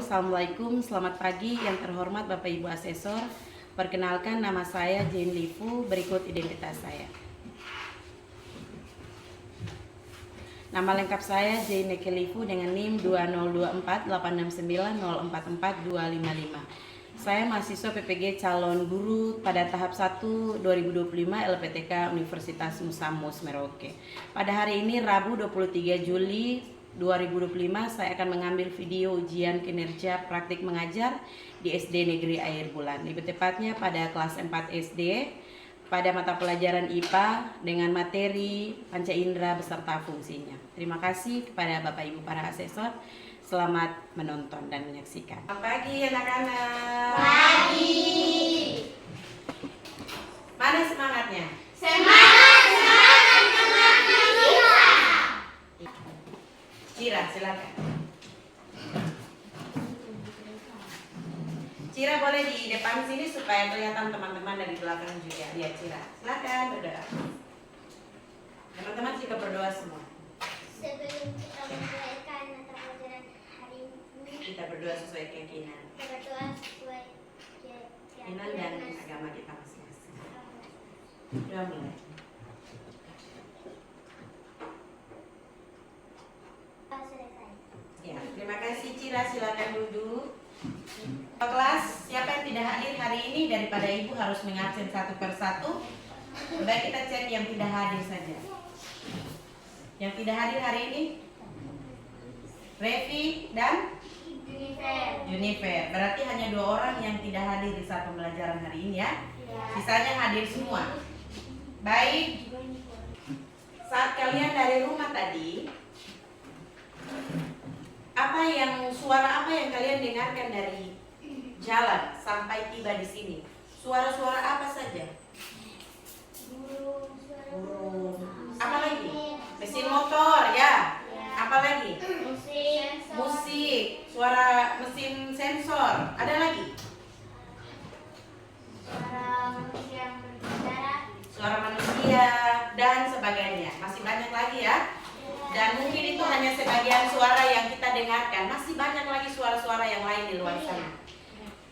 Assalamualaikum, selamat pagi yang terhormat Bapak Ibu Asesor. Perkenalkan, nama saya Jane Lifu, berikut identitas saya. Nama lengkap saya Jane Neke Lifu dengan NIM 20248690442555. Saya mahasiswa PPG calon guru pada tahap 1 2025 LPTK Universitas Musamus Merauke. Pada hari ini Rabu 23 Juli 2025 saya akan mengambil video ujian kinerja praktik mengajar di SD Negeri Air Bulan. Lebih tepatnya pada kelas 4 SD pada mata pelajaran IPA dengan materi panca indera beserta fungsinya. Terima kasih kepada Bapak Ibu para asesor. Selamat menonton dan menyaksikan. Selamat pagi anak-anak. Pagi. Mana semangatnya? Semangat, semangat, semangat kita. Cira, silakan. Cira boleh di depan sini supaya kelihatan teman-teman dari belakang juga. Lihat Cira. Silakan berdoa. Teman-teman juga berdoa semua. Sebelum kita memulaikan mata pelajaran hari ini, Kita berdoa sesuai keyakinan. kita berdoa sesuai Keyakinan dan agama kita masing-masing. Doa mulai. Selesai. Ya, terima kasih Cira, silakan duduk. Kelas, siapa yang tidak hadir hari ini daripada Ibu harus mengabsen satu persatu. Baik, kita cek yang tidak hadir saja. Yang tidak hadir hari ini Revi dan Junifer. Berarti hanya 2 orang yang tidak hadir di saat pembelajaran hari ini ya. Sisanya hadir semua. Baik. Saat kalian dari rumah tadi, suara apa yang kalian dengarkan dari jalan sampai tiba di sini? Suara-suara apa saja? Burung. Apa lagi? Mesin motor ya. Apa lagi? Musik. Suara mesin sensor. Ada lagi? Suara manusia dan sebagainya. Masih banyak lagi ya. Dan mungkin itu hanya sebagian suara yang kita dengarkan. Masih banyak lagi suara-suara yang lain di luar sana.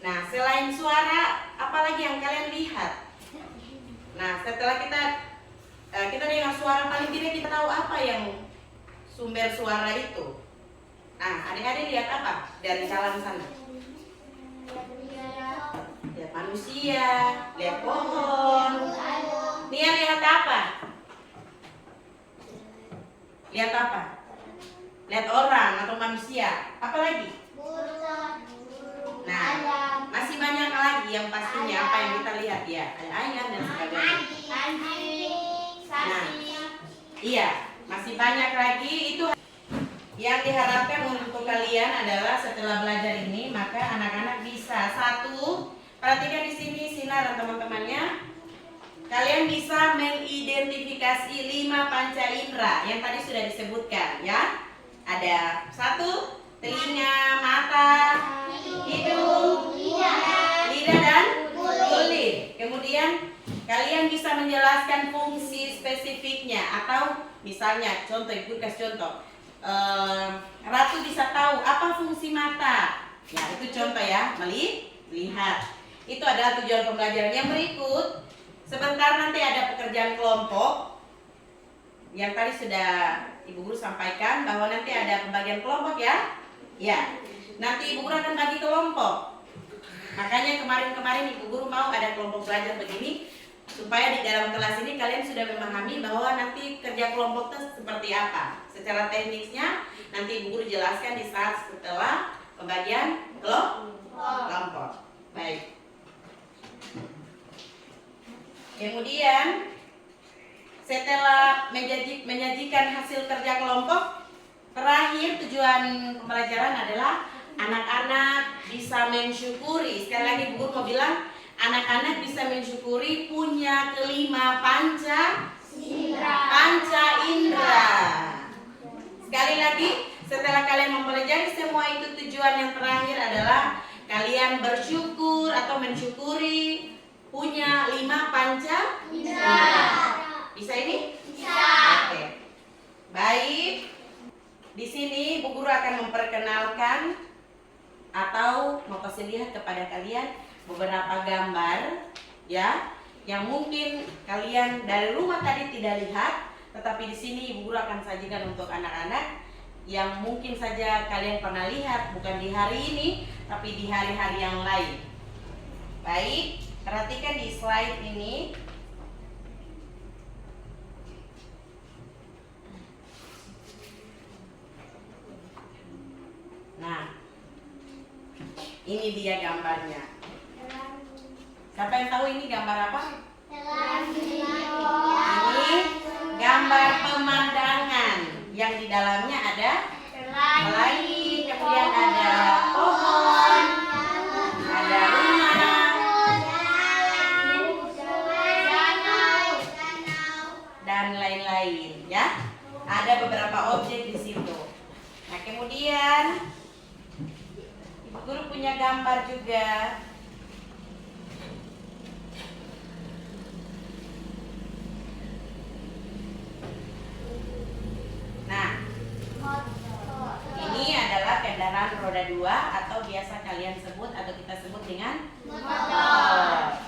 Nah, selain suara, apalagi yang kalian lihat? Nah, setelah kita dengar suara, paling tidak kita tahu apa yang sumber suara itu. Nah, adik-adik lihat apa dari jalan sana? Lihat manusia, lihat pohon. Nia lihat apa? Lihat apa? Lihat orang atau manusia. Apa lagi? Nah, masih banyak lagi yang pastinya apa yang kita lihat ya. Ada ayam dan sebagainya. Nah, iya, masih banyak lagi. Itu yang diharapkan untuk kalian adalah setelah belajar ini, maka anak-anak bisa perhatikan di sini Sinar dan teman-temannya. Kalian bisa mengidentifikasi 5 panca indera yang tadi sudah disebutkan ya. Ada 1, telinga, mata, hidung, lidah dan kulit. Kemudian kalian bisa menjelaskan fungsi spesifiknya atau misalnya contoh, Ibu kasih contoh. Ratu bisa tahu apa fungsi mata. Ya, itu contoh ya, melihat. Itu adalah tujuan pembelajaran. Yang berikut, sebentar nanti ada pekerjaan kelompok yang tadi sudah Ibu Guru sampaikan bahwa nanti ada pembagian kelompok ya. Ya, nanti Ibu Guru akan bagi kelompok. Makanya kemarin Ibu Guru mau ada kelompok belajar begini supaya di dalam kelas ini kalian sudah memahami bahwa nanti kerja kelompok itu seperti apa. Secara teknisnya nanti Ibu Guru jelaskan di saat setelah pembagian kelompok. Baik. Kemudian setelah menyajikan hasil kerja kelompok, terakhir tujuan pembelajaran adalah anak-anak bisa mensyukuri. Sekali lagi Ibu Guru mau bilang, anak-anak bisa mensyukuri punya kelima panca indera. Sekali lagi, setelah kalian mempelajari semua itu, tujuan yang terakhir adalah kalian bersyukur atau mensyukuri punya 5 panca indera. Bisa ini? Bisa. Oke. Baik. Di sini Bu Guru akan memperkenalkan atau kasih lihat kepada kalian beberapa gambar ya, yang mungkin kalian dari rumah tadi tidak lihat, tetapi di sini Ibu Guru akan sajikan untuk anak-anak yang mungkin saja kalian pernah lihat, bukan di hari ini, tapi di hari-hari yang lain. Baik, perhatikan di slide ini. Nah, ini dia gambarnya. Siapa yang tahu ini gambar apa? Ini gambar pemandangan yang di dalamnya ada pelangi, kemudian ada pohon, ada rumah, dan lain-lain ya. Ada beberapa objek di situ. Nah, kemudian Ibu Guru punya gambar juga. Nah, ini adalah kendaraan roda 2 atau biasa kalian sebut atau kita sebut dengan motor.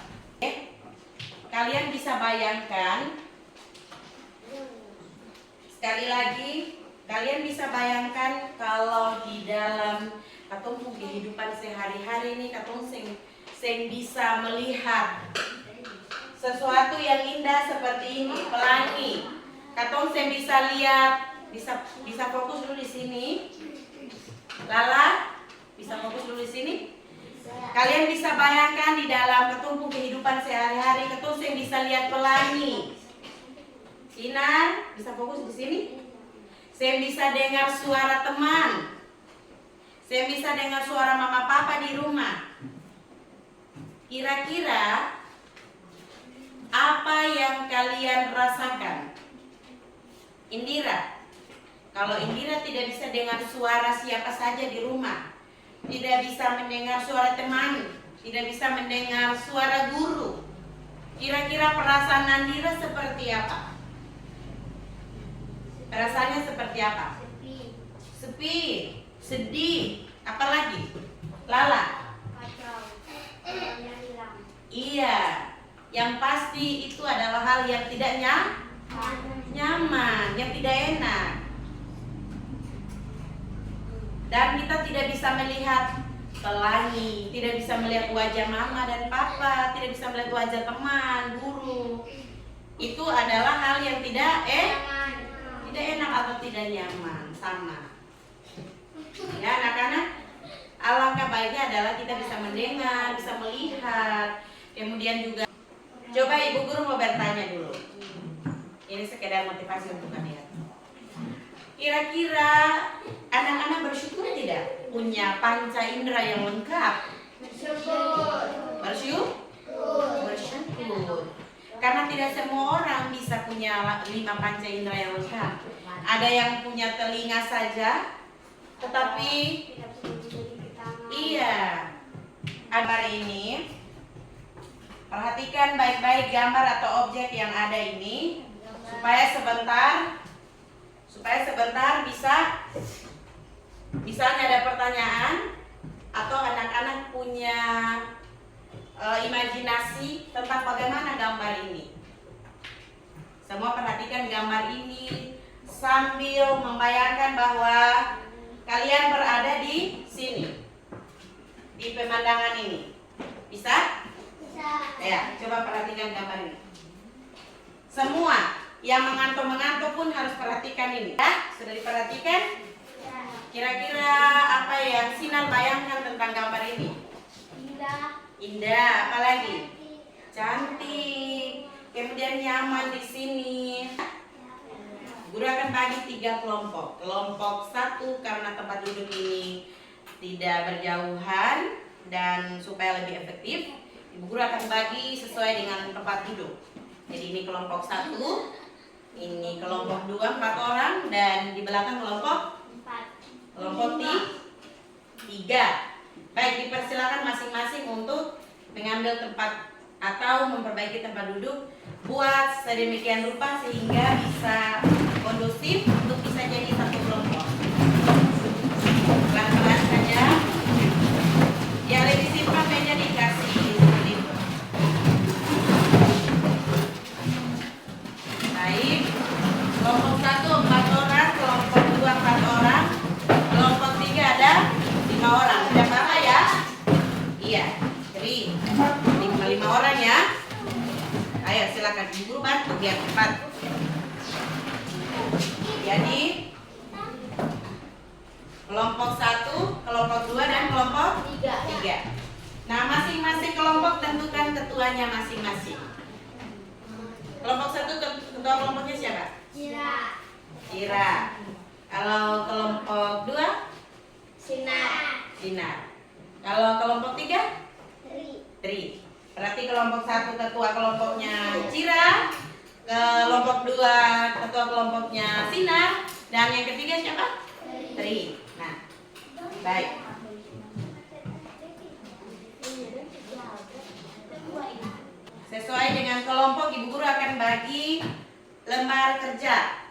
Kalian bisa bayangkan, sekali lagi, kalian bisa bayangkan kalau di dalam katong kehidupan sehari-hari ini katong sing bisa melihat sesuatu yang indah seperti ini, pelangi. Katong sing bisa lihat, bisa fokus dulu di sini. Lala, bisa fokus dulu di sini. Kalian bisa bayangkan di dalam ketumpuk kehidupan sehari-hari, katong sing bisa lihat pelangi. Sinar, bisa fokus di sini. Saya bisa dengar suara teman. Saya bisa dengar suara mama papa di rumah. Kira-kira apa yang kalian rasakan? Indira, kalau Indira tidak bisa dengar suara siapa saja di rumah, tidak bisa mendengar suara teman, tidak bisa mendengar suara guru, kira-kira perasaan Indira seperti apa? Perasaannya seperti apa? Sepi, sedih, apalagi? Lala? Iya, yang pasti itu adalah hal yang tidak nyaman, yang tidak enak. Dan kita tidak bisa melihat pelangi, tidak bisa melihat wajah mama dan papa, tidak bisa melihat wajah teman, guru. Itu adalah hal yang tidak enak atau tidak nyaman, sama. Ya anak-anak, alangkah baiknya adalah kita bisa mendengar, bisa melihat, kemudian juga. Coba Ibu Guru mau bertanya dulu. Ini sekedar motivasi untuk kalian. Kira-kira anak-anak bersyukur tidak punya panca indera yang lengkap? Bersyukur. Karena tidak semua orang bisa punya 5 panca indera yang lengkap. Ada yang punya telinga saja, tetapi iya. Gambar ini, perhatikan baik-baik gambar atau objek yang ada ini, supaya sebentar bisa, misalnya ada pertanyaan atau anak-anak punya imajinasi tentang bagaimana gambar ini. Semua perhatikan gambar ini sambil membayangkan bahwa kalian berada di sini, di pemandangan ini. Bisa? Ya, coba perhatikan gambar ini. Semua yang mengantuk-mengantuk pun harus perhatikan ini. Ya, sudah diperhatikan? Kira-kira apa yang Sinar bayangkan tentang gambar ini? Indah, apalagi? Cantik. Kemudian nyaman di sini. Guru akan bagi 3 kelompok. Kelompok 1 karena tempat duduk ini tidak berjauhan dan supaya lebih efektif, Ibu Guru akan bagi sesuai dengan tempat duduk. Jadi ini kelompok 1, ini kelompok 2 4 orang, dan di belakang kelompok 3. Baik, dipersilakan masing-masing untuk mengambil tempat atau memperbaiki tempat duduk, buat sedemikian rupa sehingga bisa kondusif untuk bisa jadi satu kelompok. Pelan-pelan saja. Ya, lebih biar cepat. Jadi kelompok 1, kelompok 2, dan kelompok 3. Nah, masing-masing kelompok tentukan ketuanya masing-masing. Kelompok 1 ketua kelompoknya siapa? Cira. Kalau kelompok 2? Sinar. Kalau kelompok 3? Tri. Berarti kelompok 1 ketua kelompoknya Cira, kelompok 2 ketua kelompoknya Sinar, dan yang ketiga siapa? Tri. Nah, baik. Sesuai dengan kelompok, Ibu Guru akan bagi lembar kerja.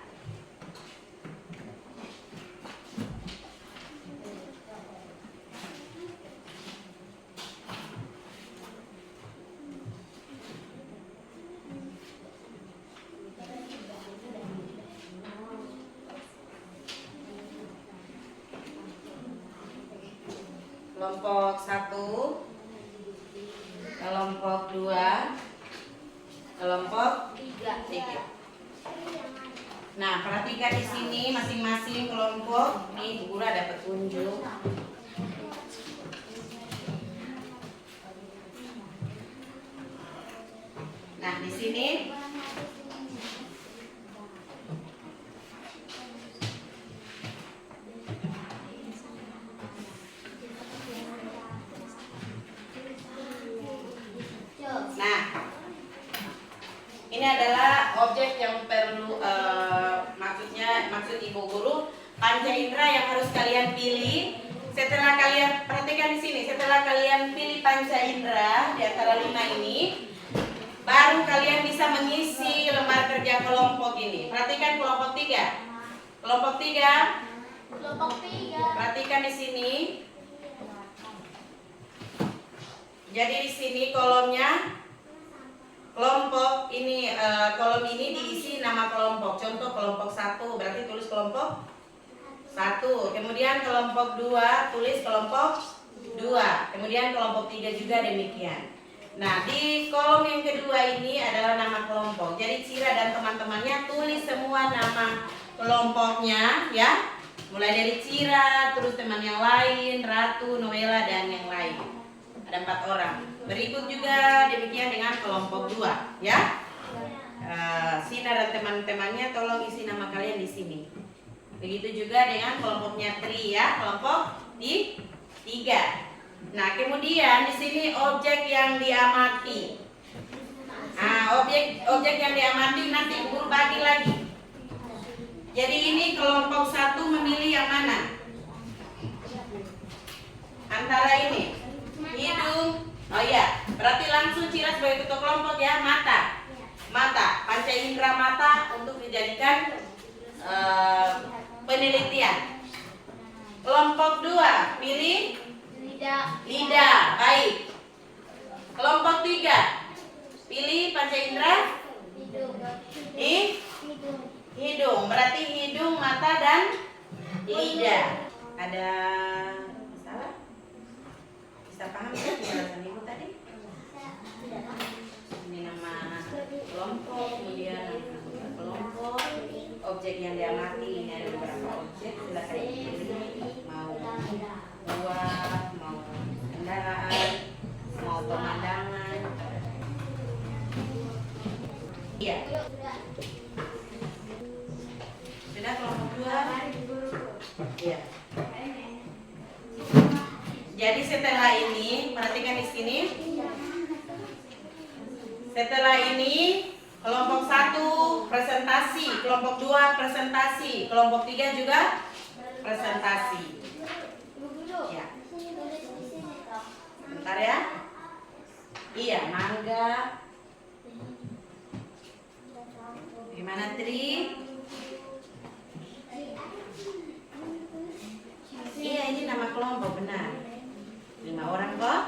Kelompok 1, kelompok 2, kelompok 3. Nah, perhatikan di sini masing-masing kelompok. Nih, Bu Guru ada petunjuk. Nah, di sini ini adalah objek yang perlu maksud Ibu Guru panca indera yang harus kalian pilih. Setelah kalian perhatikan di sini, setelah kalian pilih panca indera di antara 5 ini, baru kalian bisa mengisi lembar kerja kelompok ini. Perhatikan kelompok 3. Kelompok 3. Perhatikan di sini. Jadi di sini kolomnya kelompok ini, kolom ini diisi nama kelompok. Contoh kelompok 1, berarti tulis kelompok 1. Kemudian kelompok 2, tulis kelompok 2. Kemudian kelompok 3 juga demikian. Nah, di kolom yang kedua ini adalah nama kelompok. Jadi Cira dan teman-temannya tulis semua nama kelompoknya ya. Mulai dari Cira, terus teman yang lain, Ratu, Noela, dan yang lain. Ada 4 orang. Berikut juga demikian dengan kelompok 2 ya. Sinar dan teman-temannya tolong isi nama kalian di sini. Begitu juga dengan kelompoknya Tri ya, kelompok 3. Nah, kemudian di sini objek yang diamati. Nah, objek yang diamati nanti Guru bagi lagi. Jadi ini kelompok 1 memilih yang mana? Antara ini hidung. Oh iya, berarti langsung Cira sebagai ketua kelompok ya. Mata. Panca indera mata untuk dijadikan penelitian. Kelompok 2 pilih lidah. Baik. Kelompok 3 pilih panca indera hidung. Berarti hidung, mata, dan lidah. Ada masalah? Bisa paham ya penjelasan Ibu tadi? Ini nama kelompok, kemudian nama kelompok, objek yang diamati. Ini ada beberapa objek, silakan dipilih. Mau buah, mau kendaraan, mau pemandangan. Iya. Sudah kelompok 2? Iya. Jadi setelah ini, perhatikan di sini. Setelah ini kelompok 1 presentasi, kelompok 2 presentasi, kelompok 3 juga presentasi. Ya. Bentar ya. Iya, mangga. Gimana Tri? Iya, ini nama kelompok benar. 5 orang kok.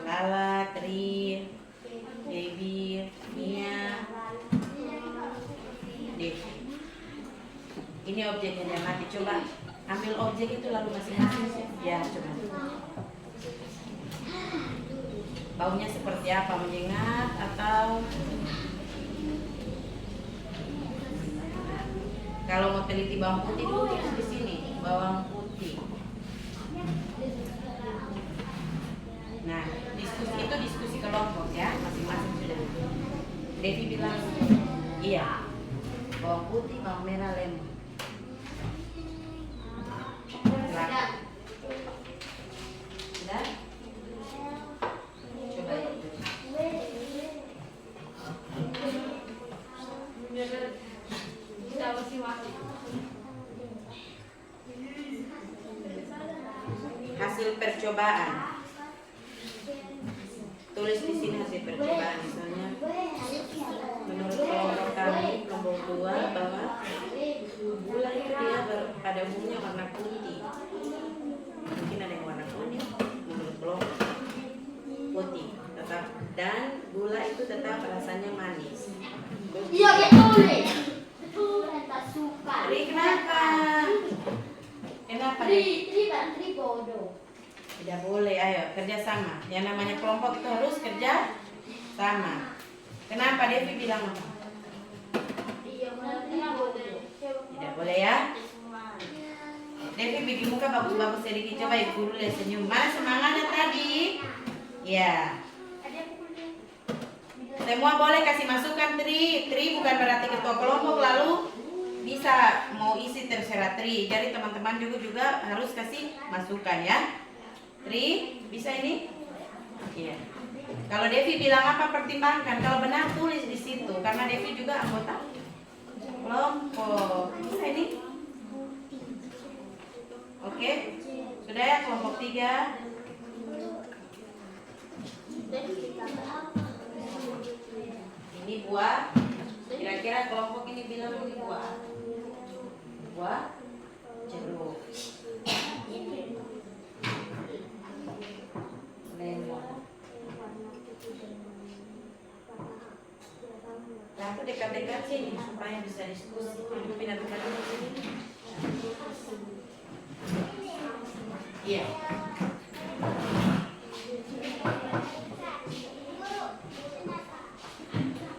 Lala, Tri, Debbie, Mia, Devi. Ini objeknya dia mati. Coba ambil objek itu lalu masing-masing. Ya, coba. Baunya seperti apa? Menyengat atau Kalau mau teliti bawang putih dulu tulis di sini, bawang putih. Nah, diskusi kelompok ya, masing-masing sudah. Devi bilang, iya, bawang putih, bawang merah, lemon. Silakan. Sudah? Coba itu. Hasil percobaan. Tulis di sini hasil percobaan, misalnya menurut kelompok kami, kelompok 2, bahwa gula itu dia pada umumnya warna putih. Mungkin ada yang warna kuning, menurut kelompok putih tetap, dan gula itu tetap rasanya manis. Iya, betul. Betul, tak suka. Tri, kenapa? Kenapa? Tri bodoh. Tidak boleh, ayo kerja sama. Yang namanya kelompok itu harus kerja sama. Kenapa Devi bilang apa? Tidak boleh ya. Devi bikin muka bagus-bagus sedikit, coba ibu dulu lihat senyum. Mana semangatnya tadi? Ya. Semua boleh kasih masukan Tri. Tri bukan berarti ketua kelompok lalu bisa mau isi terserah Tri. Jadi teman-teman juga harus kasih masukan ya. Tri, bisa ini? Iya. Kalau Devi bilang apa pertimbangkan. Kalau benar tulis di situ karena Devi juga anggota kelompok. Bisa ini? Oke. Sudah ya kelompok 3. Ini buah. Kira-kira kelompok ini bilang ini buah. Buah jeruk. Lemon. Nah, aku dekat-dekat sini supaya bisa diskusi. Aku pindah dekat sini. Iya.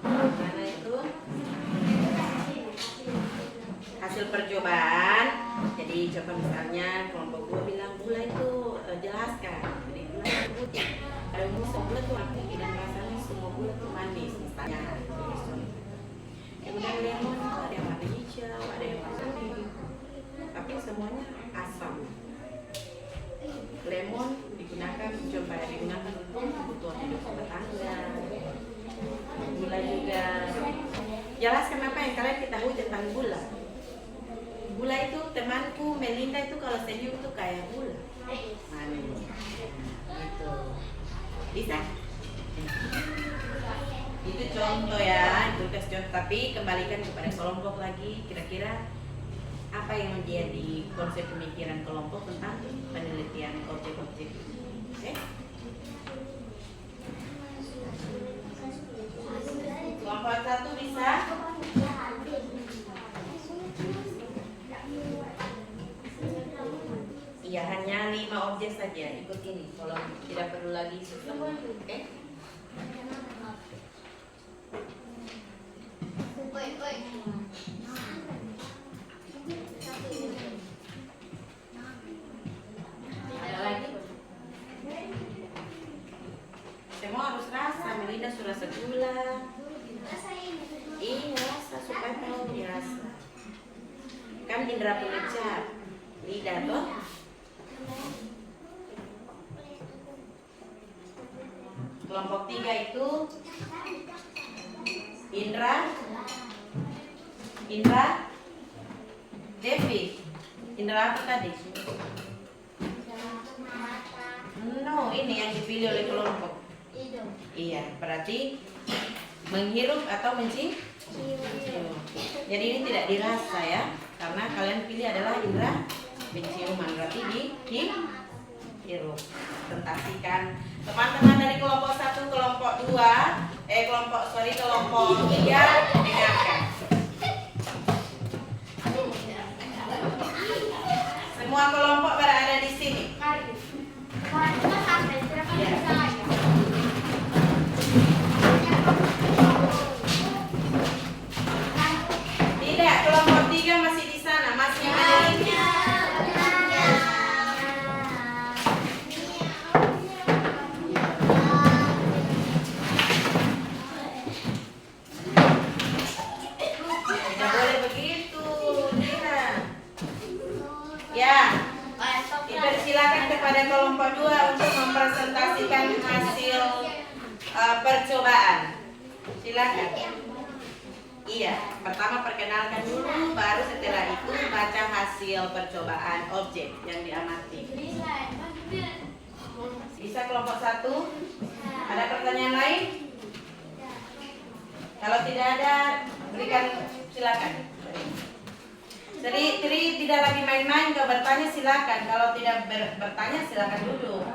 Mana itu? Hasil percobaan. Jadi coba misalnya kelompok 2 bilang gula itu jelaskan. Jadi gula itu putih. Ada gula tuh putih dan rasanya semua gula tuh manis misalnya. Kemudian lemon itu ada yang warna hijau, ada yang warna kuning. Tapi semuanya asam. Lemon digunakan untuk kebutuhan hidup rumah tangga. Gula juga. Jelaskan apa yang kalian ketahui tentang gula. Gula itu temanku Melinda itu kalau senyum tuh kayak gula. Manis. Gitu. Bisa? Itu contoh ya, itu kasih contoh. Tapi kembalikan kepada kelompok lagi. Kira-kira apa yang menjadi konsep pemikiran kelompok tentang penelitian objek-objek ini? Oke? Kelompok 1 bisa? Iya, hanya 5 objek saja. Ikut ini, kalau tidak perlu lagi susah. Oke? Ada lagi? Semua harus rasa. Melinda sudah rasa gula. Iya, rasa supaya tahu dirasa. Kan indera pengecar lidah toh. Kelompok 3 itu Indra Devi. Indra apa tadi? No, ini yang dipilih oleh kelompok. Iya, berarti menghirup atau mencium. Jadi ini tidak dirasa ya, karena kalian pilih adalah indra penciuman, berarti dihirup. Presentasikan teman-teman dari kelompok 1, kelompok 2, kelompok 3 dengarkan. Semua kelompok berada di sini. Tidak, kelompok 3 masih di percobaan. Silakan. Iya, pertama perkenalkan dulu, baru setelah itu baca hasil percobaan objek yang diamati. Bisa kelompok 1? Ada pertanyaan lain? Kalau tidak ada, berikan silakan. Jadi tidak lagi main-main, kalau bertanya silakan. Kalau tidak bertanya silakan duduk.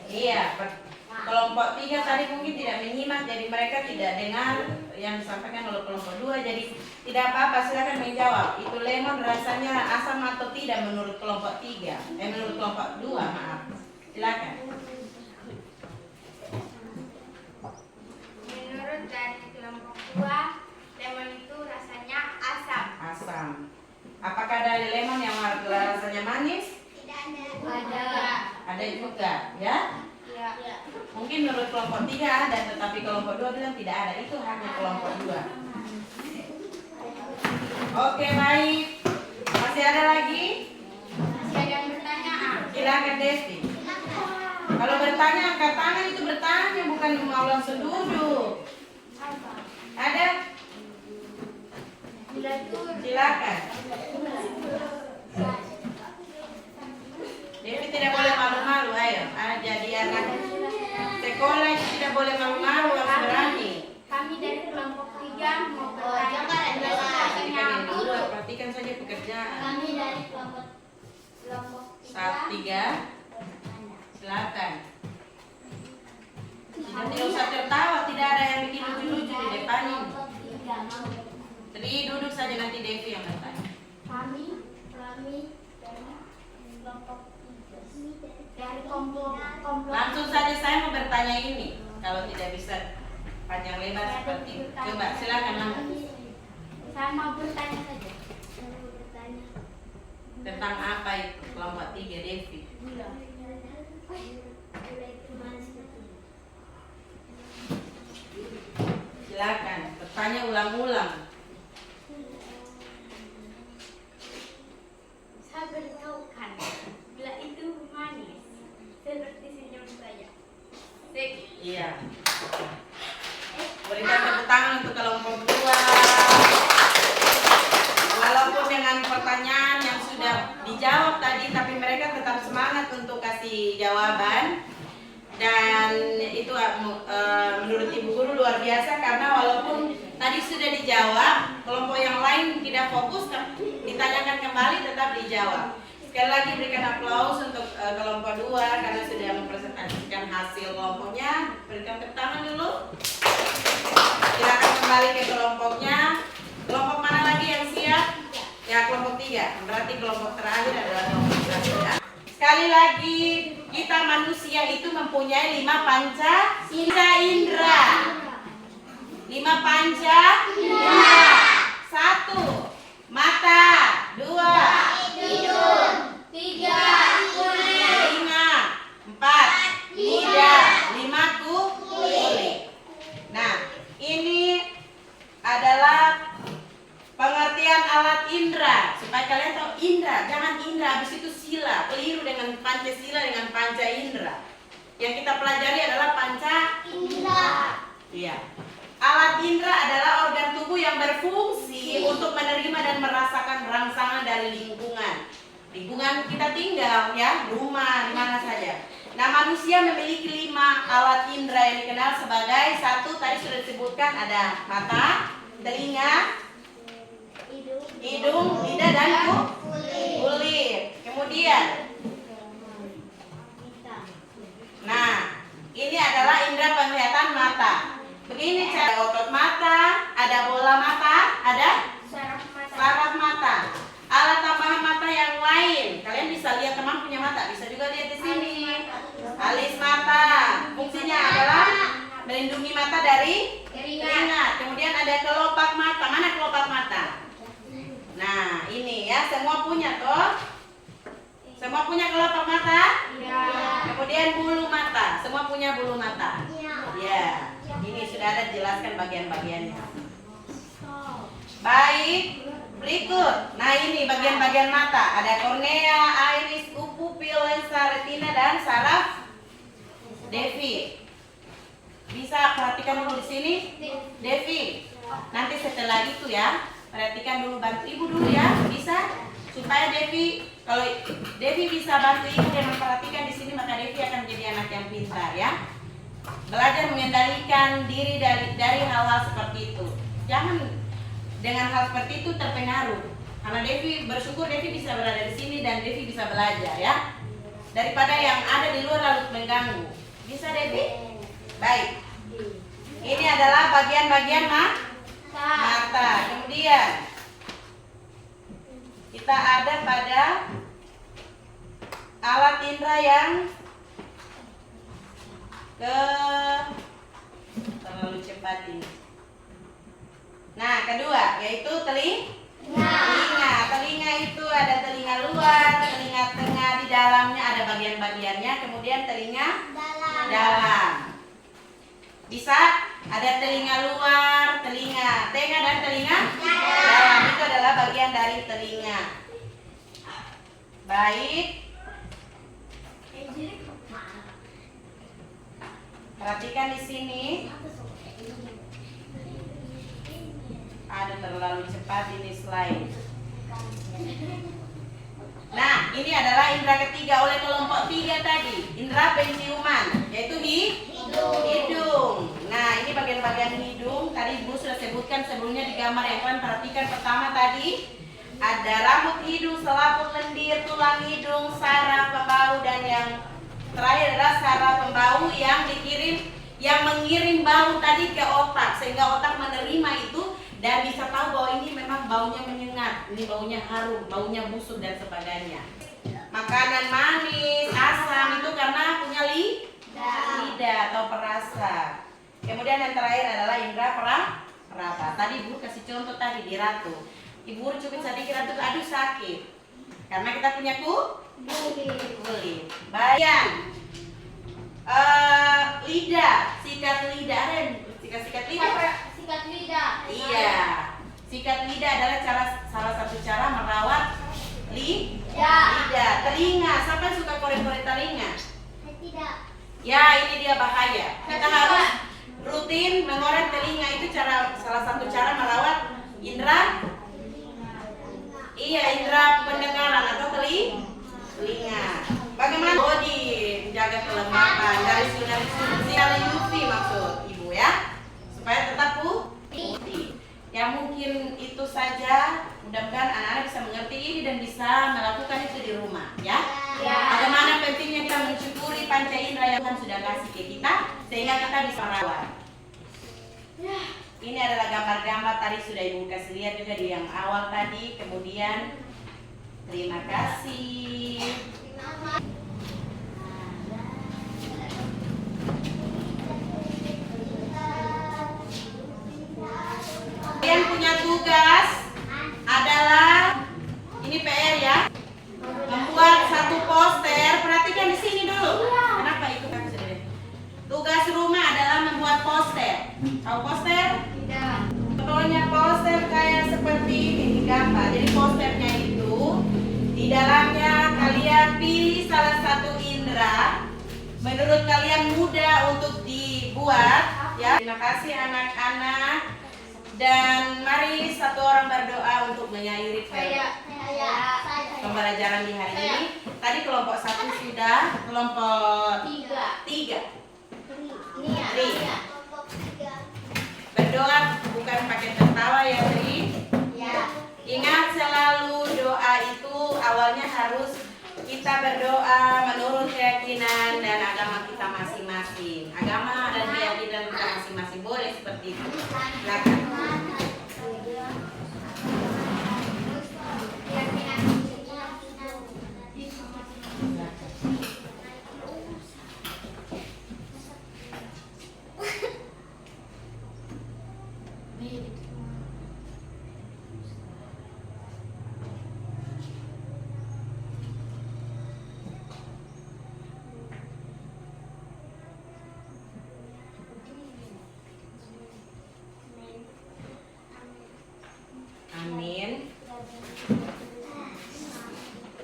Iya, kelompok 3 tadi mungkin tidak menyimak, jadi mereka tidak dengar yang disampaikan oleh kelompok 2. Jadi tidak apa-apa, silakan menjawab. Itu lemon rasanya asam atau tidak menurut kelompok 3? Menurut kelompok 2, maaf. Silakan. Menurut dari kelompok 2, lemon itu rasanya asam. Asam. Apakah ada lemon yang rasanya manis? Tidak ada. Ada juga, ya? Ya. Mungkin menurut kelompok 3 ada, tetapi kelompok 2 bilang tidak ada. Itu hanya kelompok 2. Oke, baik. Masih ada lagi? Masih ada yang bertanya? Silakan Desti. Kalau bertanya angkat tangan, itu bertanya, bukan mau langsung duduk. Ada? Silakan. Devi tidak boleh malu-malu, ayo. Jadi anak sekolah itu tidak boleh malu-malu, harus berani. Kami dari kelompok 3 mau bertanya. Perhatikan yang dulu, perhatikan saja pekerjaan. Kami dari kelompok 3. Silakan. Tidak usah tertawa, tidak ada yang bikin lucu-lucu di depan ini. Jadi duduk saja, nanti Devi yang bertanya. Kami dari kelompok Langsung saja saya mau bertanya ini. Kalau tidak bisa panjang lebar seperti itu. Coba silakan langsung. Saya mau bertanya saja. Tentang apa itu kelompok 3 Devi? Silakan bertanya ulang-ulang. Saya beritahukan bila itu manis seperti senyum saya. Iya. Berikan tepuk tangan untuk kelompok 2. Walaupun dengan pertanyaan yang sudah dijawab tadi, tapi mereka tetap semangat untuk kasih jawaban. Dan itu menurut Ibu Guru luar biasa, karena walaupun tadi sudah dijawab, kelompok yang lain tidak fokus, ditanyakan kembali tetap dijawab. Sekali lagi berikan aplaus untuk kelompok 2 karena sudah mempresentasikan hasil kelompoknya. Berikan tepuk tangan dulu. Silakan kembali ke kelompoknya. Kelompok mana lagi yang siap? Ya, kelompok 3. Berarti kelompok terakhir adalah kelompok 1 ya. Sekali lagi, kita manusia itu mempunyai 5 panca indera. 5 panca indera. 1. Mata. 2. Hidung. 3. Telinga. 4. Lidah. 5. Kulit. Nah, ini adalah pengertian alat indera. Supaya kalian tahu indera, jangan indera habis itu sila. Keliru dengan Pancasila dengan panca indera. Yang kita pelajari adalah panca Indra. Iya. Alat indera adalah organ tubuh yang berfungsi untuk menerima dan merasakan rangsangan dari lingkungan. Lingkungan kita tinggal ya, rumah, di mana saja. Nah, manusia memiliki 5 alat indera yang dikenal sebagai 1 tadi sudah disebutkan, ada mata, telinga, hidung, lidah dan kulit. Kemudian, nah, ini adalah indera penglihatan mata. Begini cara otot mata, ada bola mata, ada saraf mata. Alat tambahan mata yang lain, kalian bisa lihat teman punya mata, bisa juga lihat di sini. Alis mata, fungsinya adalah melindungi mata dari keringat. Kemudian ada kelopak mata, mana kelopak mata? Nah, ini ya, semua punya toh? Semua punya kelopak mata? Ya. Kemudian bulu mata, semua punya bulu mata? Ya. Ini sudah ada jelaskan bagian-bagiannya. Baik, Berikut, nah ini bagian-bagian mata. Ada kornea, iris, pupil, lensa, retina, dan saraf Devi. Bisa perhatikan dulu di sini, Devi. Nanti setelah itu ya, perhatikan dulu, bantu ibu dulu ya, bisa? Supaya Devi, kalau Devi bisa bantu ibu dan memperhatikan di sini, maka Devi akan menjadi anak yang pintar ya. Belajar mengendalikan diri dari hal-hal seperti itu. Jangan dengan hal seperti itu terpengaruh. Karena Devi bersyukur Devi bisa berada di sini dan Devi bisa belajar ya. Daripada yang ada di luar lalu mengganggu. Bisa Devi? Baik. Ini adalah bagian-bagian mata. Kemudian kita ada pada alat indera yang terlalu cepat ini. Nah, kedua yaitu telinga. Telinga itu ada telinga luar, telinga tengah, di dalamnya ada bagian-bagiannya, kemudian telinga dalam. Bisa ada telinga luar, telinga tengah, dan telinga dalam. Itu adalah bagian dari telinga. Baik. Perhatikan di sini. Ada terlalu cepat ini slide. Nah, ini adalah indera ketiga oleh kelompok 3 tadi, indera penciuman, yaitu hidung. Nah, ini bagian-bagian hidung. Tadi Ibu sudah sebutkan sebelumnya di gambar yang kalian perhatikan. Pertama tadi ada rambut hidung, selaput lendir, tulang hidung, saraf pembau, dan yang terakhir adalah saraf pembau yang mengirim bau tadi ke otak, sehingga otak menerima itu dan bisa tahu bahwa ini memang baunya menyengat, ini baunya harum, baunya busuk dan sebagainya. Makanan manis, asam itu karena punya lidah atau perasa. Kemudian yang terakhir adalah indera peraba. Tadi Ibu kasih contoh tadi di ratu. Ibu cubit sedikit ratu, aduh sakit. Karena kita punya kulit. Bagian lidah, sikat lidah, ada yang sikat lidah. Sikat lidah. Iya, sikat lidah adalah salah satu cara merawat lidah. Telinga, siapa yang suka korek-korek telinga? Tidak. Ya, ini dia bahaya. Kita harus rutin mengorek telinga, itu salah satu cara merawat indera. Iya, indera pendengaran atau telinga. Bagaimana? Menjaga kelembapan dari sinar UV maksud Ibu ya. Supaya tetap putih. Ya mungkin itu saja. Mudah-mudahan anak-anak bisa mengerti ini dan bisa melakukan itu di rumah ya. Bagaimana pentingnya kita mensyukuri panca indera yang Tuhan sudah kasih ke kita sehingga kita bisa merawat. Ini adalah gambar-gambar tadi sudah Ibu kasih lihat juga di yang awal tadi. Kemudian terima kasih. Kalian punya tugas adalah ini PR ya, membuat satu poster. Perhatikan di sini dulu. Kenapa itu kan sudah? Tugas rumah adalah membuat poster. Tahu poster? Tidak. Contohnya poster kayak seperti ini gambar. Jadi posternya itu di dalamnya kalian pilih salah satu indera menurut kalian mudah untuk dibuat ya. Terima kasih anak-anak. Dan mari satu orang berdoa untuk mengakhiri pembelajaran di hari ini. Tadi kelompok 1 sudah, kelompok 3. Berdoa bukan pakai tertawa ya Tri. Ingat selalu doa itu awalnya harus kita berdoa menurut keyakinan dan agama kita masing-masing. Agama dan keyakinan kita masing-masing boleh seperti itu. Silakan.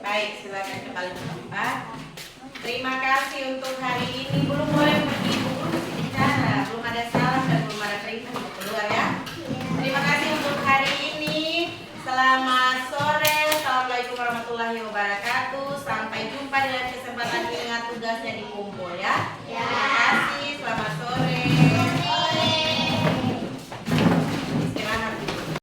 Baik, silakan kembali ke tempat. Terima kasih untuk hari ini. Belum boleh pergi, belum bicara, belum ada salam dan belum ada perintah untuk keluar ya. Terima kasih untuk hari ini. Selamat sore. Assalamualaikum warahmatullahi wabarakatuh. Sampai jumpa di lain kesempatan ingat tugasnya dikumpul ya.